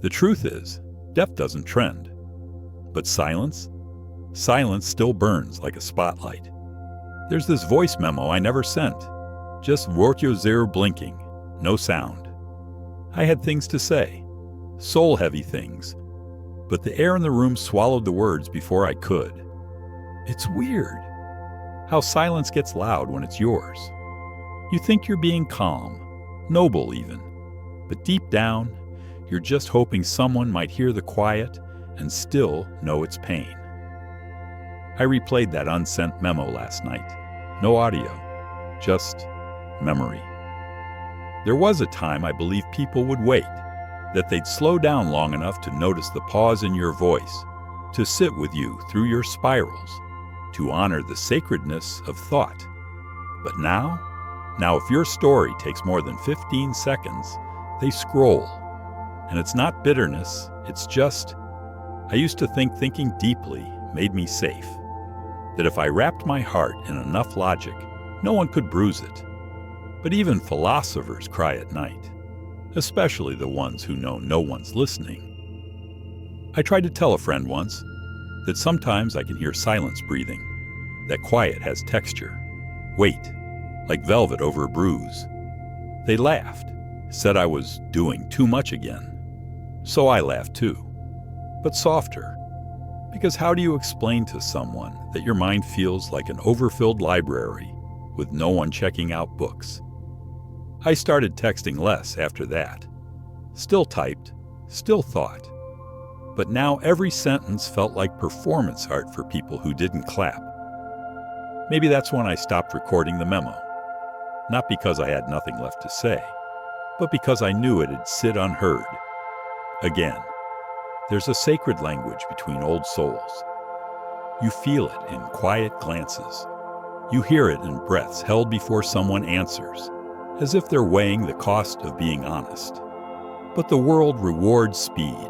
The truth is, depth doesn't trend. But silence? Silence still burns like a spotlight. There's this voice memo I never sent. Just Wortjozir blinking, no sound. I had things to say, soul-heavy things, but the air in the room swallowed the words before I could. It's weird how silence gets loud when it's yours. You think you're being calm, noble even, but deep down, you're just hoping someone might hear the quiet and still know its pain. I replayed that unsent memo last night. No audio, just memory. There was a time I believed people would wait, that they'd slow down long enough to notice the pause in your voice, to sit with you through your spirals, to honor the sacredness of thought. But now if your story takes more than 15 seconds, they scroll. And it's not bitterness, it's just, I used to think thinking deeply made me safe. That if I wrapped my heart in enough logic, no one could bruise it. But even philosophers cry at night, especially the ones who know no one's listening. I tried to tell a friend once that sometimes I can hear silence breathing, that quiet has texture, weight, like velvet over a bruise. They laughed, said I was doing too much again. So I laughed too, but softer. Because how do you explain to someone that your mind feels like an overfilled library with no one checking out books? I started texting less after that. Still typed, still thought. But now every sentence felt like performance art for people who didn't clap. Maybe that's when I stopped recording the memo. Not because I had nothing left to say, but because I knew it'd sit unheard. Again, there's a sacred language between old souls. You feel it in quiet glances. You hear it in breaths held before someone answers, as if they're weighing the cost of being honest. But the world rewards speed,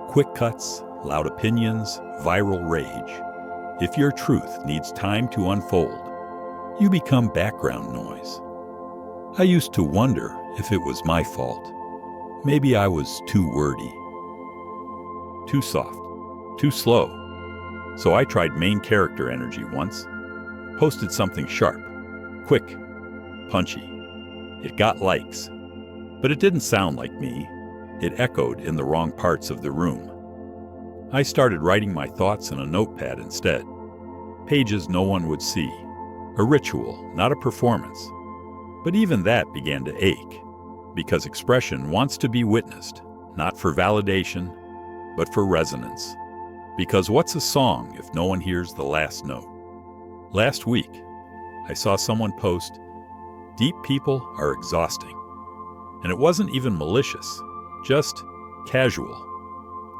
quick cuts, loud opinions, viral rage. If your truth needs time to unfold, you become background noise. I used to wonder if it was my fault. Maybe I was too wordy, too soft, too slow. So I tried main character energy once. Posted something sharp, quick, punchy. It got likes, but it didn't sound like me. It echoed in the wrong parts of the room. I started writing my thoughts in a notepad instead. Pages no one would see. A ritual, not a performance. But even that began to ache, because expression wants to be witnessed, not for validation, but for resonance. Because what's a song if no one hears the last note? Last week, I saw someone post, "Deep people are exhausting." And it wasn't even malicious, just casual.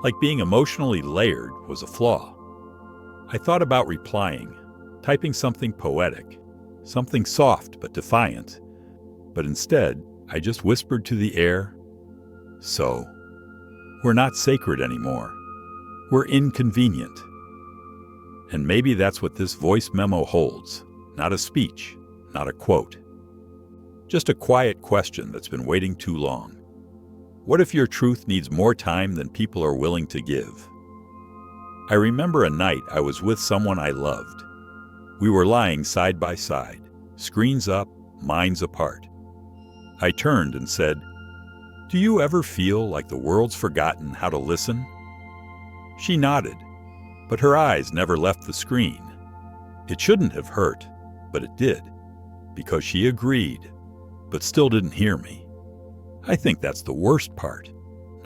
Like being emotionally layered was a flaw. I thought about replying, typing something poetic, something soft but defiant. But instead, I just whispered to the air, "So, we're not sacred anymore. We're inconvenient." And maybe that's what this voice memo holds. Not a speech, not a quote. Just a quiet question that's been waiting too long. What if your truth needs more time than people are willing to give? I remember a night I was with someone I loved. We were lying side by side, screens up, minds apart. I turned and said, "Do you ever feel like the world's forgotten how to listen?" She nodded, but her eyes never left the screen. It shouldn't have hurt, but it did, because she agreed, but still didn't hear me. I think that's the worst part,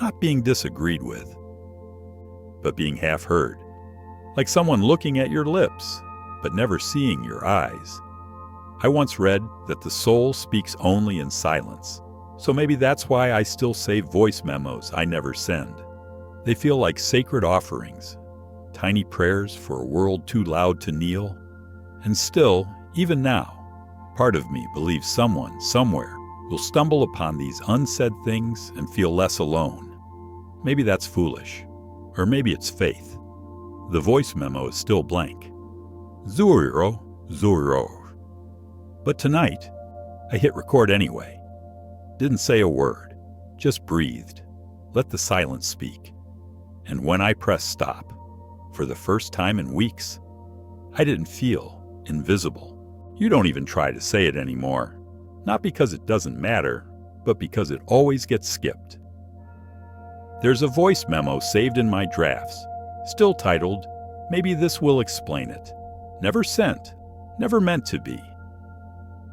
not being disagreed with, but being half heard, like someone looking at your lips, but never seeing your eyes. I once read that the soul speaks only in silence, so maybe that's why I still save voice memos I never send. They feel like sacred offerings, tiny prayers for a world too loud to kneel. And still, even now, part of me believes someone, somewhere, will stumble upon these unsaid things and feel less alone. Maybe that's foolish, or maybe it's faith. The voice memo is still blank. Zero. But tonight, I hit record anyway. Didn't say a word, just breathed. let the silence speak. And when I pressed stop, for the first time in weeks, I didn't feel invisible. You don't even try to say it anymore, not because it doesn't matter, but because it always gets skipped. There's a voice memo saved in my drafts, still titled, "Maybe this will explain it." Never sent, never meant to be.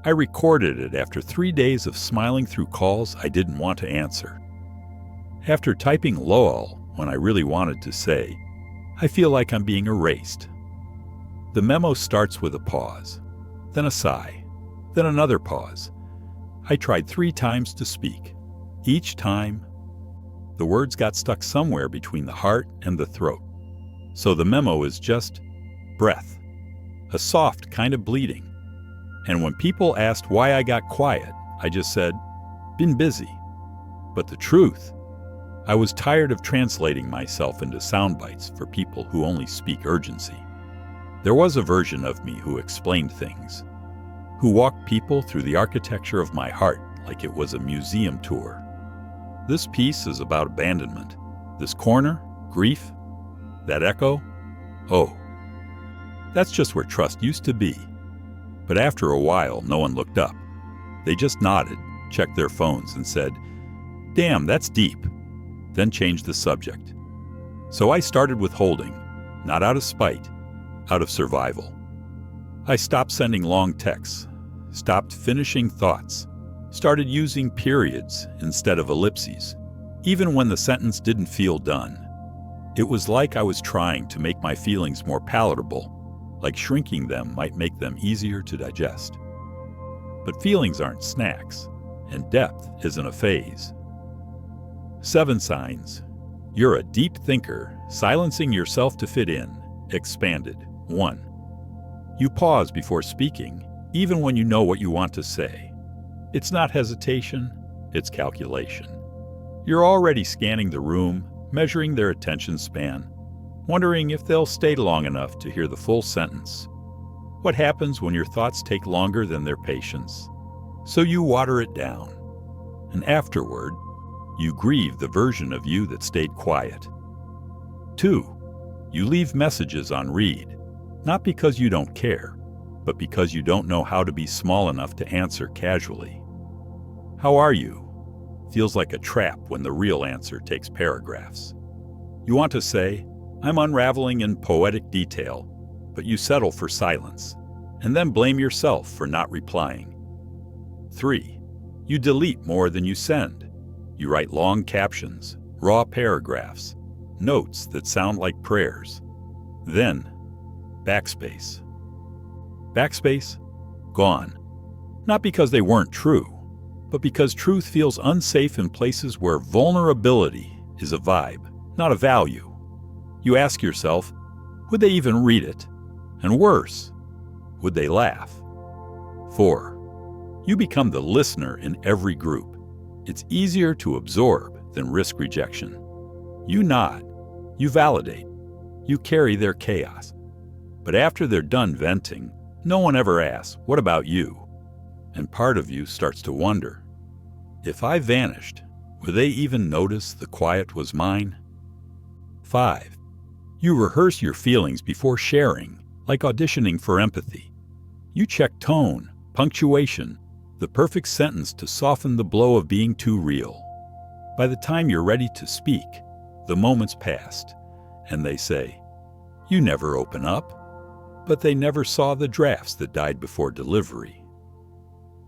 I recorded it after 3 days of smiling through calls I didn't want to answer. After typing lol when I really wanted to say, I feel like I'm being erased. The memo starts with a pause, then a sigh, then another pause. I tried 3 times to speak. Each time, the words got stuck somewhere between the heart and the throat. So the memo is just breath, a soft kind of bleeding. And when people asked why I got quiet, I just said, been busy. But the truth, I was tired of translating myself into sound bites for people who only speak urgency. There was a version of me who explained things, who walked people through the architecture of my heart like it was a museum tour. This piece is about abandonment. This corner, grief, that echo, oh, that's just where trust used to be. But after a while, no one looked up. They just nodded, checked their phones, and said, "Damn, that's deep," then changed the subject. So I started withholding, not out of spite, out of survival. I stopped sending long texts, stopped finishing thoughts, started using periods instead of ellipses, even when the sentence didn't feel done. It was like I was trying to make my feelings more palatable, like shrinking them might make them easier to digest. But feelings aren't snacks, and depth isn't a phase. 7 signs. You're a deep thinker, silencing yourself to fit in. Expanded. 1. You pause before speaking, even when you know what you want to say. It's not hesitation, it's calculation. You're already scanning the room, measuring their attention span, wondering if they'll stay long enough to hear the full sentence. What happens when your thoughts take longer than their patience? So you water it down. And afterward, you grieve the version of you that stayed quiet. 2. You leave messages on read, not because you don't care, but because you don't know how to be small enough to answer casually. How are you? Feels like a trap when the real answer takes paragraphs. You want to say, I'm unraveling in poetic detail, but you settle for silence, and then blame yourself for not replying. 3. You delete more than you send. You write long captions, raw paragraphs, notes that sound like prayers. Then, backspace. Backspace? Gone. Not because they weren't true, but because truth feels unsafe in places where vulnerability is a vibe, not a value. You ask yourself, would they even read it? And worse, would they laugh? 4. You become the listener in every group. It's easier to absorb than risk rejection. You nod, you validate, you carry their chaos. But after they're done venting, no one ever asks, what about you? And part of you starts to wonder, if I vanished, would they even notice the quiet was mine? 5. You rehearse your feelings before sharing, like auditioning for empathy. You check tone, punctuation, the perfect sentence to soften the blow of being too real. By the time you're ready to speak, the moment's passed, and they say, you never open up, but they never saw the drafts that died before delivery.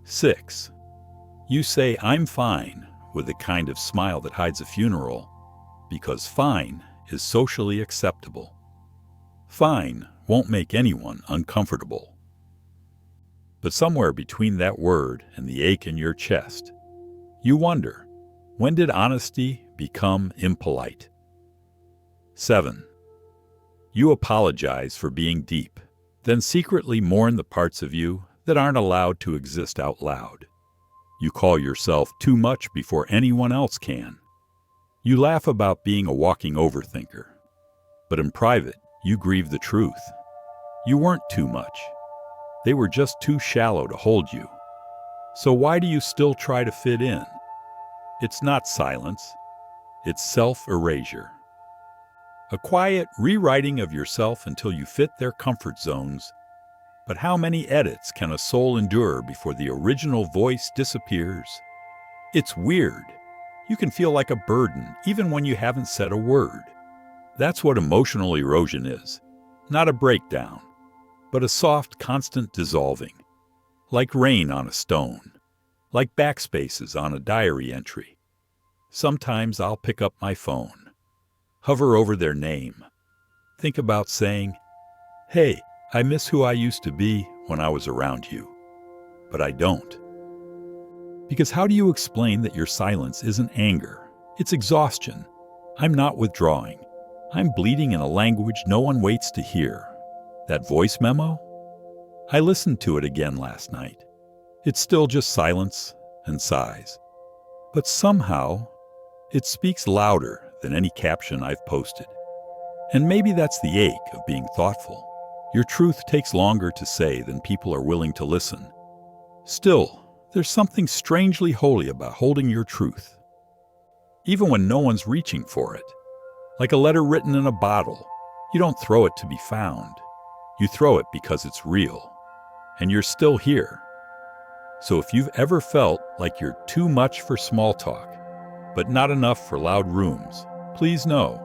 6. You say, I'm fine, with the kind of smile that hides a funeral, because fine is socially acceptable. Fine won't make anyone uncomfortable. But somewhere between that word and the ache in your chest, you wonder, when did honesty become impolite? 7. You apologize for being deep, then secretly mourn the parts of you that aren't allowed to exist out loud. You call yourself too much before anyone else can. You laugh about being a walking overthinker, but in private, you grieve the truth. You weren't too much. They were just too shallow to hold you. So why do you still try to fit in? It's not silence. It's self-erasure. A quiet rewriting of yourself until you fit their comfort zones. But how many edits can a soul endure before the original voice disappears? It's weird. You can feel like a burden even when you haven't said a word. That's what emotional erosion is. Not a breakdown, but a soft, constant dissolving. Like rain on a stone. Like backspaces on a diary entry. Sometimes I'll pick up my phone. Hover over their name. Think about saying, "Hey, I miss who I used to be when I was around you." But I don't. Because how do you explain that your silence isn't anger? It's exhaustion. I'm not withdrawing. I'm bleeding in a language no one waits to hear. That voice memo? I listened to it again last night. It's still just silence and sighs. But somehow, it speaks louder than any caption I've posted. And maybe that's the ache of being thoughtful. Your truth takes longer to say than people are willing to listen. Still, there's something strangely holy about holding your truth. Even when no one's reaching for it. Like a letter written in a bottle, you don't throw it to be found. You throw it because it's real. And you're still here. So if you've ever felt like you're too much for small talk, but not enough for loud rooms, please know,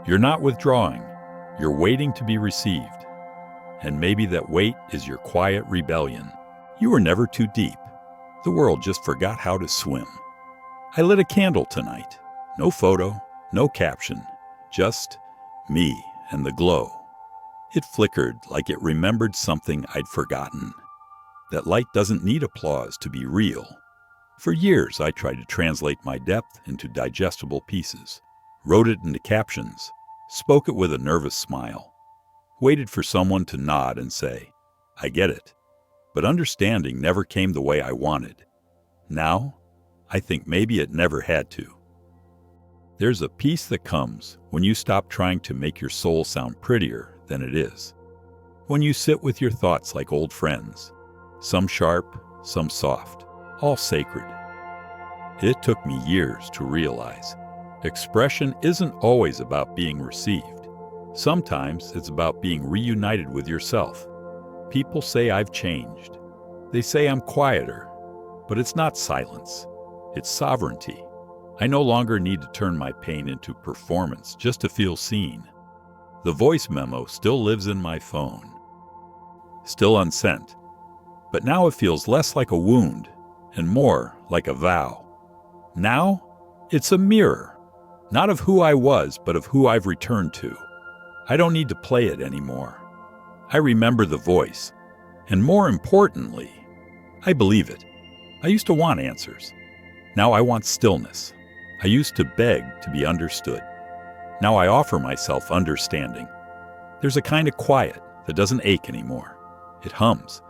you're not withdrawing, you're waiting to be received. And maybe that wait is your quiet rebellion. You were never too deep. The world just forgot how to swim. I lit a candle tonight. No photo, no caption, just me and the glow. It flickered like it remembered something I'd forgotten. That light doesn't need applause to be real. For years, I tried to translate my depth into digestible pieces, wrote it into captions, spoke it with a nervous smile, waited for someone to nod and say, "I get it." But understanding never came the way I wanted. Now, I think maybe it never had to. There's a peace that comes when you stop trying to make your soul sound prettier than it is. When you sit with your thoughts like old friends, some sharp, some soft, all sacred. It took me years to realize expression isn't always about being received. Sometimes it's about being reunited with yourself. People say I've changed. They say I'm quieter, but it's not silence. It's sovereignty. I no longer need to turn my pain into performance just to feel seen. The voice memo still lives in my phone. Still unsent. But now it feels less like a wound and more like a vow. Now, it's a mirror, not of who I was, but of who I've returned to. I don't need to play it anymore. I remember the voice, and more importantly, I believe it. I used to want answers. Now I want stillness. I used to beg to be understood. Now I offer myself understanding. There's a kind of quiet that doesn't ache anymore. It hums,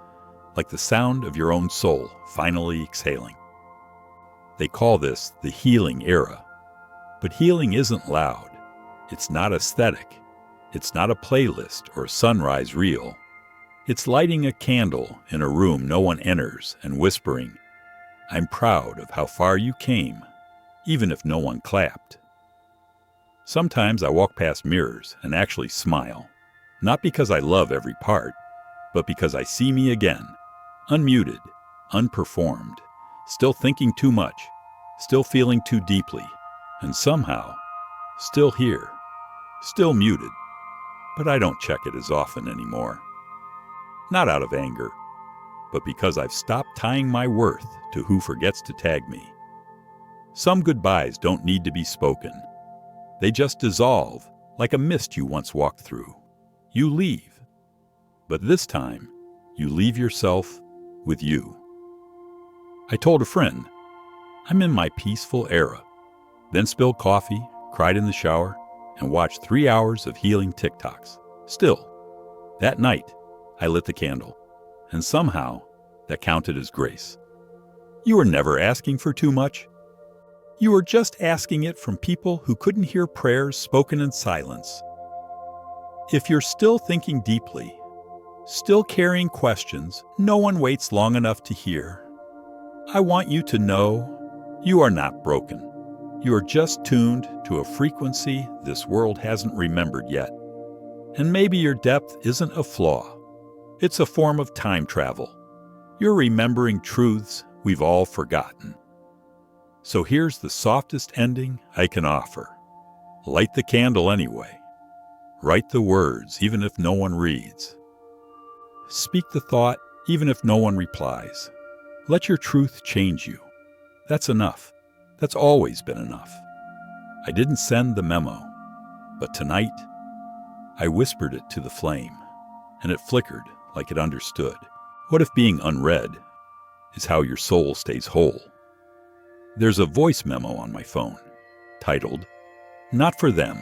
like the sound of your own soul finally exhaling. They call this the healing era. But healing isn't loud. It's not aesthetic. It's not a playlist or a sunrise reel. It's lighting a candle in a room no one enters and whispering, "I'm proud of how far you came," even if no one clapped. Sometimes I walk past mirrors and actually smile, not because I love every part, but because I see me again, unmuted, unperformed, still thinking too much, still feeling too deeply, and somehow, still here, still muted. But I don't check it as often anymore. Not out of anger, but because I've stopped tying my worth to who forgets to tag me. Some goodbyes don't need to be spoken. They just dissolve like a mist you once walked through. You leave. But this time, you leave yourself with you. I told a friend, I'm in my peaceful era. Then spilled coffee, cried in the shower, and watched 3 hours of healing TikToks. Still, that night, I lit the candle, and somehow that counted as grace. You were never asking for too much. You were just asking it from people who couldn't hear prayers spoken in silence. If you're still thinking deeply, still carrying questions no one waits long enough to hear, I want you to know you are not broken. You are just tuned to a frequency this world hasn't remembered yet. And maybe your depth isn't a flaw. It's a form of time travel. You're remembering truths we've all forgotten. So here's the softest ending I can offer. Light the candle anyway. Write the words even if no one reads. Speak the thought even if no one replies. Let your truth change you. That's enough. That's always been enough. I didn't send the memo, but tonight I whispered it to the flame, and it flickered like it understood. What if being unread is how your soul stays whole? There's a voice memo on my phone, titled, "Not for them."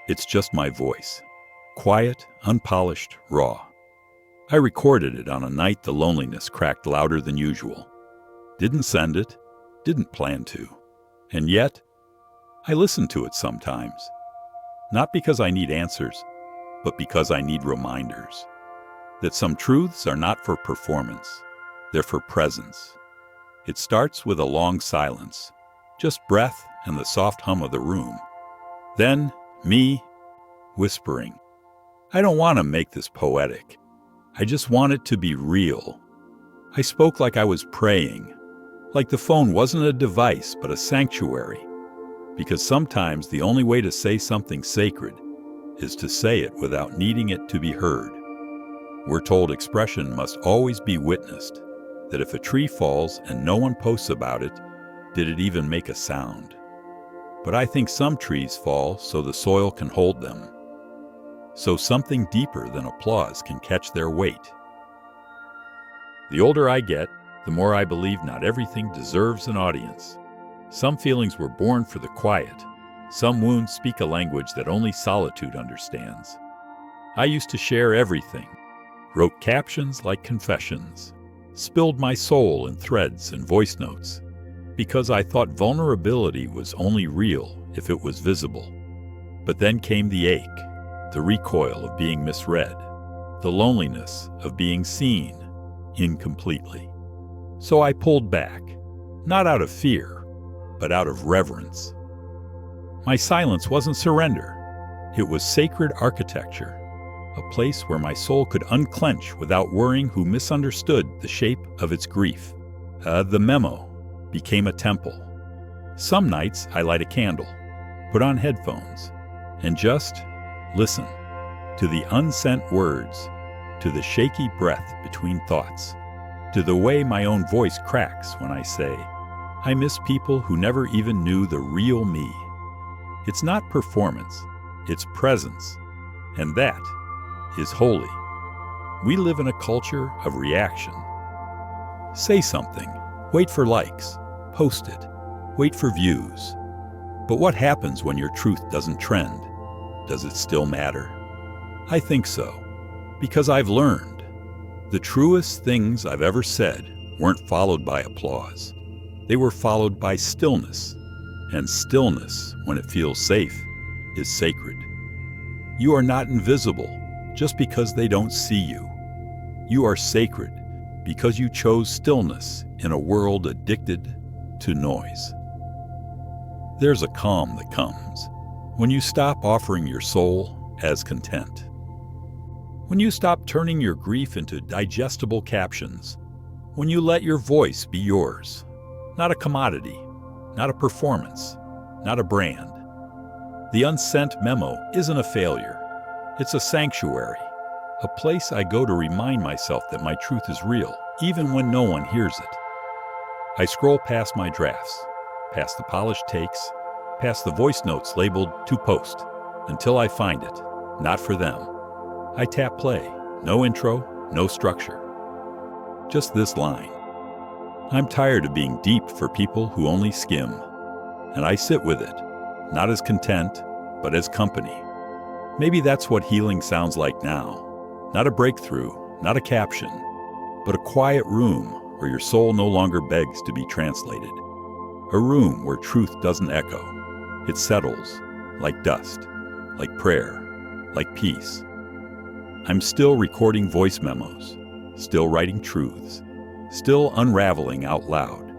It's just my voice, quiet, unpolished, raw. I recorded it on a night the loneliness cracked louder than usual. Didn't send it, didn't plan to. And yet, I listen to it sometimes. Not because I need answers, but because I need reminders. That some truths are not for performance, they're for presence. It starts with a long silence, just breath and the soft hum of the room. Then, me, whispering. I don't want to make this poetic. I just want it to be real. I spoke like I was praying, like the phone wasn't a device but a sanctuary. Because sometimes the only way to say something sacred is to say it without needing it to be heard. We're told expression must always be witnessed, that if a tree falls and no one posts about it, did it even make a sound? But I think some trees fall so the soil can hold them, so something deeper than applause can catch their weight. The older I get, the more I believe not everything deserves an audience. Some feelings were born for the quiet. Some wounds speak a language that only solitude understands. I used to share everything, wrote captions like confessions, spilled my soul in threads and voice notes, because I thought vulnerability was only real if it was visible. But then came the ache, the recoil of being misread, the loneliness of being seen incompletely. So I pulled back, not out of fear, but out of reverence. My silence wasn't surrender. It was sacred architecture, a place where my soul could unclench without worrying who misunderstood the shape of its grief. The memo became a temple. Some nights I light a candle, put on headphones, and just listen to the unsent words, to the shaky breath between thoughts, to the way my own voice cracks when I say, I miss people who never even knew the real me. It's not performance, it's presence, and that is holy. We live in a culture of reaction. Say something, wait for likes, post it, wait for views. But what happens when your truth doesn't trend? Does it still matter? I think so, because I've learned the truest things I've ever said weren't followed by applause. They were followed by stillness, and stillness, when it feels safe, is sacred. You are not invisible just because they don't see you. You are sacred because you chose stillness in a world addicted to noise. There's a calm that comes when you stop offering your soul as content. When you stop turning your grief into digestible captions. When you let your voice be yours. Not a commodity, not a performance, not a brand. The unsent memo isn't a failure. It's a sanctuary, a place I go to remind myself that my truth is real, even when no one hears it. I scroll past my drafts, past the polished takes, past the voice notes labeled to post, until I find it, not for them. I tap play, no intro, no structure. Just this line. I'm tired of being deep for people who only skim, and I sit with it, not as content, but as company. Maybe that's what healing sounds like now. Not a breakthrough, not a caption, but a quiet room where your soul no longer begs to be translated. A room where truth doesn't echo. It settles, like dust, like prayer, like peace. I'm still recording voice memos, still writing truths, still unraveling out loud.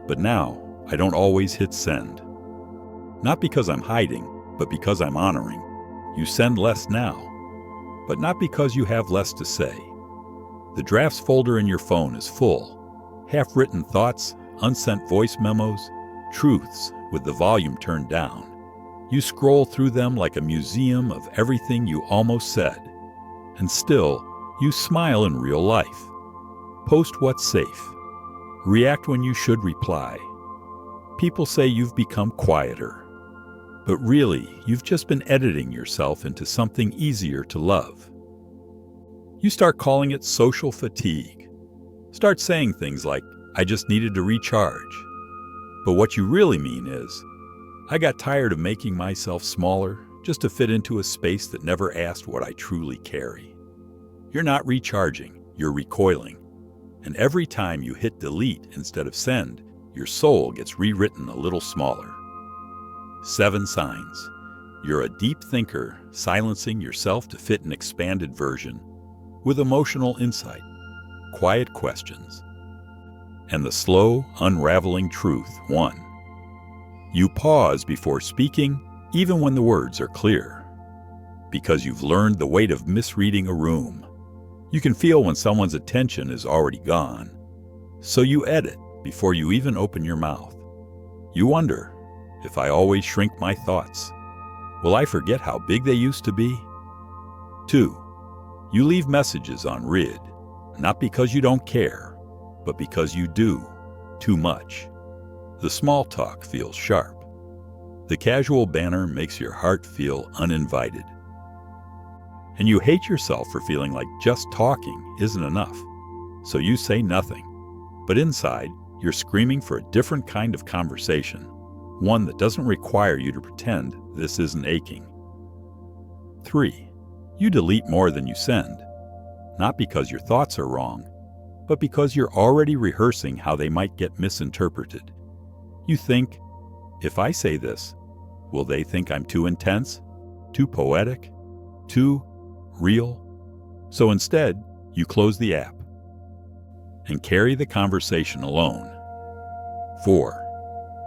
But now, I don't always hit send. Not because I'm hiding, but because I'm honoring. You send less now, but not because you have less to say. The drafts folder in your phone is full. Half-written thoughts, unsent voice memos, truths with the volume turned down. You scroll through them like a museum of everything you almost said. And still, you smile in real life. Post what's safe. React when you should reply. People say you've become quieter. But really, you've just been editing yourself into something easier to love. You start calling it social fatigue. Start saying things like, I just needed to recharge. But what you really mean is, I got tired of making myself smaller just to fit into a space that never asked what I truly carry. You're not recharging, you're recoiling. And every time you hit delete instead of send, your soul gets rewritten a little smaller. 7 signs. You're a deep thinker, silencing yourself to fit an expanded version, with emotional insight, quiet questions, and the slow, unraveling truth. 1. You pause before speaking, even when the words are clear, because you've learned the weight of misreading a room. You can feel when someone's attention is already gone, so you edit before you even open your mouth. You wonder, if I always shrink my thoughts, will I forget how big they used to be? 2. You leave messages unread, not because you don't care, but because you do too much. The small talk feels sharp. The casual banter makes your heart feel uninvited. And you hate yourself for feeling like just talking isn't enough, so you say nothing. But inside, you're screaming for a different kind of conversation, one that doesn't require you to pretend this isn't aching. 3. You delete more than you send, not because your thoughts are wrong, but because you're already rehearsing how they might get misinterpreted. You think, if I say this, will they think I'm too intense, too poetic, too real? So instead, you close the app and carry the conversation alone. 4.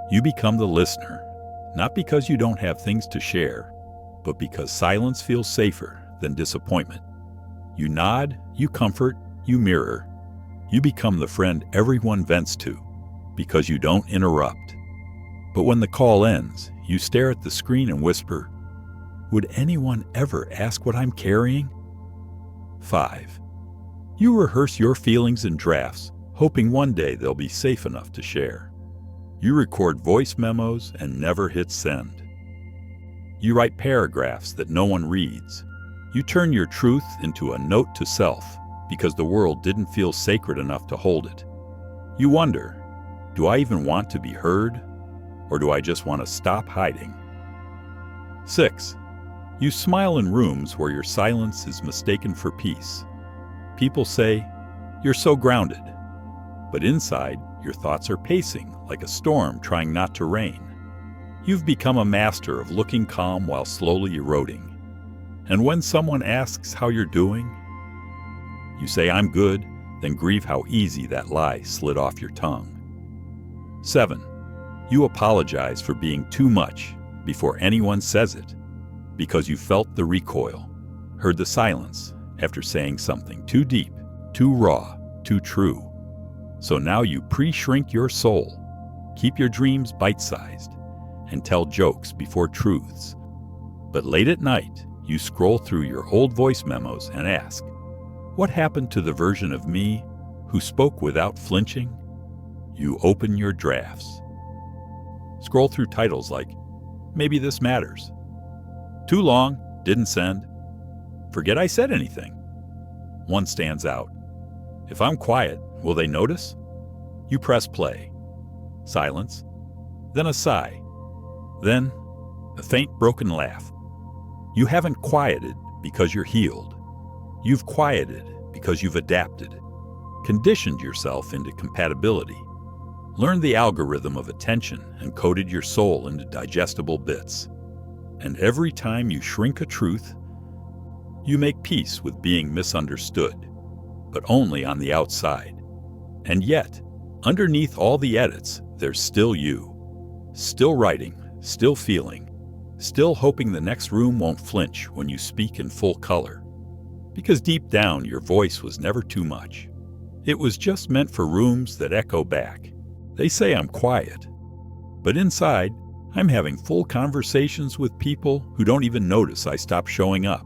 You become the listener, not because you don't have things to share, but because silence feels safer than disappointment. You nod, you comfort, you mirror. You become the friend everyone vents to, because you don't interrupt. But when the call ends, you stare at the screen and whisper, would anyone ever ask what I'm carrying? 5. You rehearse your feelings in drafts, hoping one day they'll be safe enough to share. You record voice memos and never hit send. You write paragraphs that no one reads. You turn your truth into a note to self because the world didn't feel sacred enough to hold it. You wonder, do I even want to be heard? Or do I just want to stop hiding? 6. You smile in rooms where your silence is mistaken for peace. People say, you're so grounded. But inside, your thoughts are pacing like a storm trying not to rain. You've become a master of looking calm while slowly eroding. And when someone asks how you're doing, you say, I'm good, then grieve how easy that lie slid off your tongue. 7. You apologize for being too much before anyone says it, because you felt the recoil, heard the silence after saying something too deep, too raw, too true. So now you pre-shrink your soul, keep your dreams bite-sized, and tell jokes before truths. But late at night, you scroll through your old voice memos and ask, what happened to the version of me who spoke without flinching? You open your drafts. Scroll through titles like, Maybe This Matters. Too long, didn't send. Forget I said anything. One stands out. If I'm quiet, will they notice? You press play. Silence. Then a sigh. Then a faint broken laugh. You haven't quieted because you're healed. You've quieted because you've adapted, conditioned yourself into compatibility, learned the algorithm of attention and coded your soul into digestible bits. And every time you shrink a truth, you make peace with being misunderstood, but only on the outside. And yet, underneath all the edits, there's still you, still writing, still feeling, still hoping the next room won't flinch when you speak in full color. Because deep down, your voice was never too much. It was just meant for rooms that echo back. They say I'm quiet, but inside, I'm having full conversations with people who don't even notice I stopped showing up.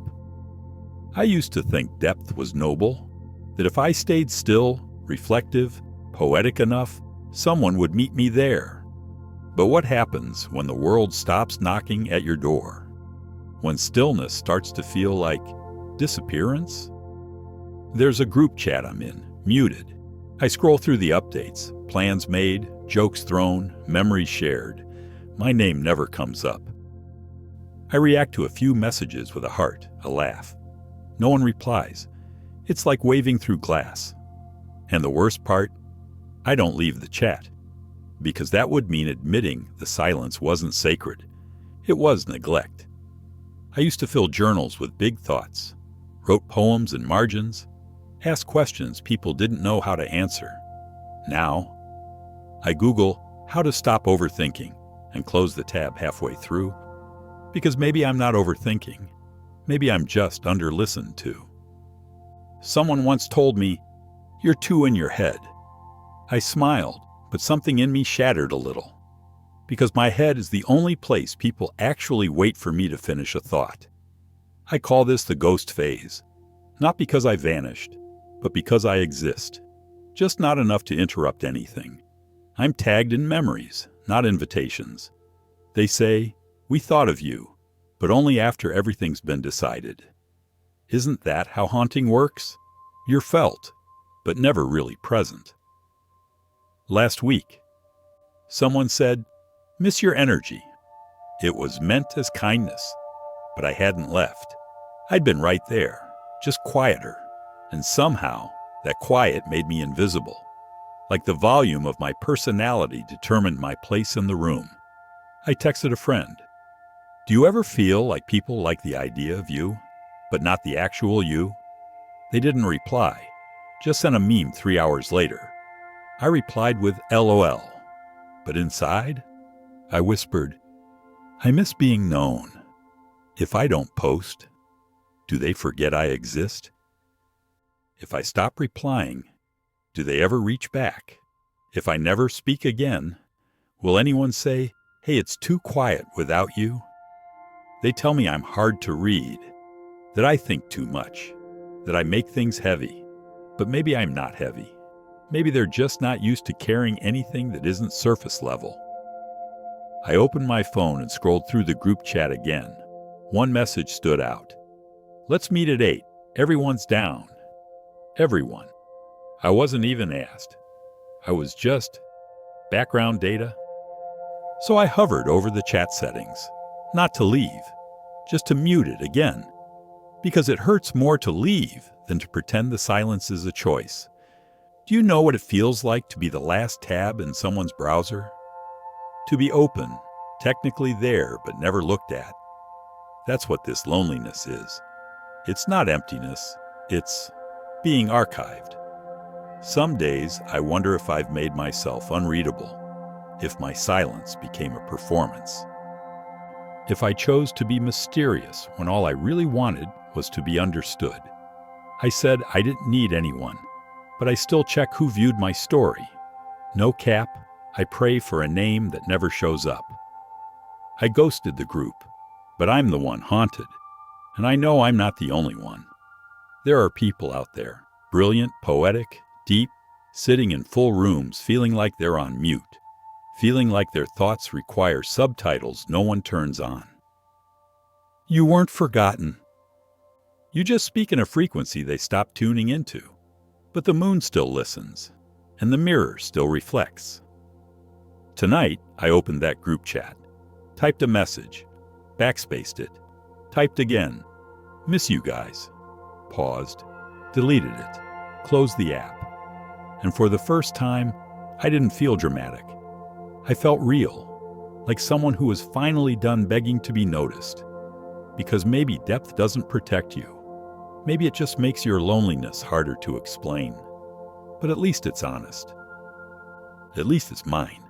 I used to think depth was noble, that if I stayed still, reflective, poetic enough, someone would meet me there. But what happens when the world stops knocking at your door? When stillness starts to feel like disappearance? There's a group chat I'm in, muted. I scroll through the updates, plans made, jokes thrown, memories shared. My name never comes up. I react to a few messages with a heart, a laugh. No one replies. It's like waving through glass. And the worst part, I don't leave the chat, because that would mean admitting the silence wasn't sacred. It was neglect. I used to fill journals with big thoughts, wrote poems in margins, asked questions people didn't know how to answer. Now, I Google how to stop overthinking and close the tab halfway through, because maybe I'm not overthinking. Maybe I'm just under-listened to. Someone once told me, "You're too in your head." I smiled, but something in me shattered a little, because my head is the only place people actually wait for me to finish a thought. I call this the ghost phase, not because I vanished, but because I exist, just not enough to interrupt anything. I'm tagged in memories, not invitations. They say, "We thought of you," but only after everything's been decided. Isn't that how haunting works? You're felt, but never really present. Last week, someone said, "Miss your energy." It was meant as kindness, but I hadn't left. I'd been right there, just quieter, and somehow that quiet made me invisible. Like the volume of my personality determined my place in the room. I texted a friend, "Do you ever feel like people like the idea of you, but not the actual you?" They didn't reply, just sent a meme 3 hours later. I replied with LOL, but inside, I whispered, "I miss being known. If I don't post, do they forget I exist? If I stop replying, do they ever reach back? If I never speak again, will anyone say, 'Hey, it's too quiet without you'?" They tell me I'm hard to read, that I think too much, that I make things heavy. But maybe I'm not heavy. Maybe they're just not used to carrying anything that isn't surface level. I opened my phone and scrolled through the group chat again. One message stood out. "Let's meet at 8. Everyone's down." Everyone. I wasn't even asked. I was just background data. So I hovered over the chat settings, not to leave, just to mute it again. Because it hurts more to leave than to pretend the silence is a choice. Do you know what it feels like to be the last tab in someone's browser? To be open, technically there, but never looked at. That's what this loneliness is. It's not emptiness, it's being archived. Some days I wonder if I've made myself unreadable, if my silence became a performance. If I chose to be mysterious when all I really wanted was to be understood. I said I didn't need anyone, but I still check who viewed my story. No cap, I pray for a name that never shows up. I ghosted the group, but I'm the one haunted, and I know I'm not the only one. There are people out there, brilliant, poetic, deep, sitting in full rooms feeling like they're on mute, feeling like their thoughts require subtitles no one turns on. You weren't forgotten. You just speak in a frequency they stop tuning into, but the moon still listens, and the mirror still reflects. Tonight, I opened that group chat, typed a message, backspaced it, typed again, "Miss you guys," paused, deleted it, closed the app. And for the first time, I didn't feel dramatic. I felt real, like someone who was finally done begging to be noticed. Because maybe depth doesn't protect you. Maybe it just makes your loneliness harder to explain. But at least it's honest. At least it's mine.